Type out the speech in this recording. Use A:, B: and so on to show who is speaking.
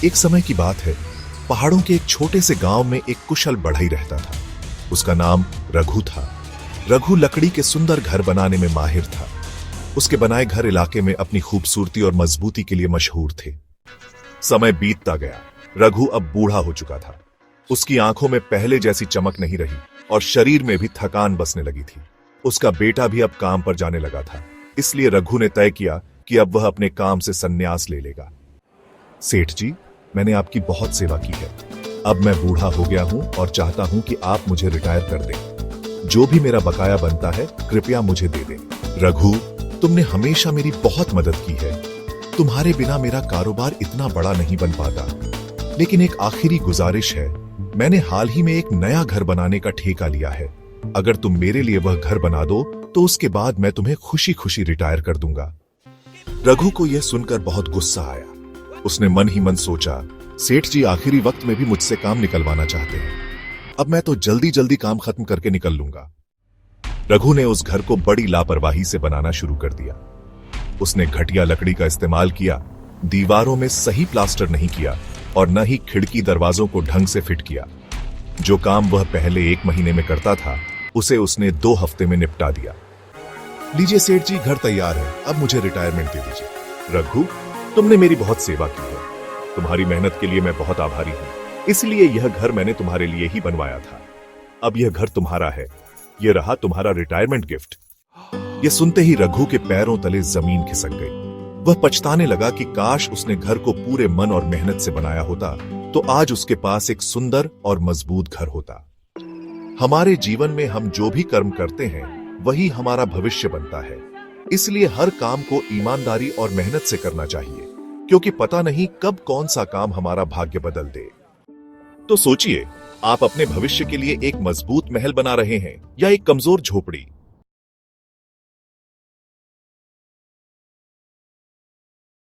A: एक समय की बात है, पहाड़ों के एक छोटे से गांव में एक कुशल बढ़ई रहता था। उसका नाम रघु था। रघु लकड़ी के सुंदर घर बनाने में माहिर था। उसके बनाए घर इलाके में अपनी खूबसूरती और मजबूती के लिए मशहूर थे। समय बीतता गया। रघु अब बूढ़ा हो चुका था। उसकी आंखों में पहले जैसी चमक नहीं रही और शरीर में भी थकान बसने लगी थी। उसका बेटा भी अब काम पर जाने लगा था, इसलिए रघु ने तय किया कि अब वह अपने काम से संन्यास ले लेगा। सेठ जी, मैंने आपकी बहुत सेवा की है। अब मैं बूढ़ा हो गया हूं और चाहता हूं कि आप मुझे रिटायर कर दें। जो भी मेरा बकाया बनता है कृपया मुझे दे दें। रघु, तुमने हमेशा मेरी बहुत मदद की है। तुम्हारे बिना मेरा कारोबार इतना बड़ा नहीं बन पाता। लेकिन एक आखिरी गुजारिश है। मैंने हाल ही में एक नया घर बनाने का ठेका लिया है। अगर तुम मेरे लिए वह घर बना दो तो उसके बाद मैं तुम्हें खुशी खुशी रिटायर कर दूंगा। रघु को यह सुनकर बहुत गुस्सा आया। उसने मन ही मन सोचा, सेठ जी आखिरी वक्त में भी मुझसे काम निकलवाना चाहते हैं। अब मैं तो जल्दी जल्दी काम खत्म करके निकल लूंगा। रघु ने उस घर को बड़ी लापरवाही से बनाना शुरू कर दिया। उसने घटिया लकड़ी का इस्तेमाल किया, दीवारों में सही प्लास्टर नहीं किया और न ही खिड़की दरवाजों को ढंग से फिट किया। जो काम वह पहले 1 महीने में करता था, उसे उसने 2 हफ्ते में निपटा दिया। लीजिए सेठ जी, घर तैयार है। अब मुझे रिटायरमेंट दे दीजिए। रघु, तुमने मेरी बहुत सेवा की है। तुम्हारी मेहनत के लिए मैं बहुत आभारी हूं। इसलिए यह घर मैंने तुम्हारे लिए ही बनवाया था। अब यह घर तुम्हारा है। यह रहा तुम्हारा रिटायरमेंट गिफ्ट। यह सुनते ही रघु के पैरों तले जमीन खिसक गई। वह पछताने लगा कि काश उसने घर को पूरे मन और मेहनत से बनाया होता तो आज उसके पास एक सुंदर और मजबूत घर होता। हमारे जीवन में हम जो भी कर्म करते हैं वही हमारा भविष्य बनता है। इसलिए हर काम को ईमानदारी और मेहनत से करना चाहिए, क्योंकि पता नहीं कब कौन सा काम हमारा भाग्य बदल दे। तो सोचिए, आप अपने भविष्य के लिए एक मजबूत महल बना रहे हैं या एक कमजोर झोपड़ी।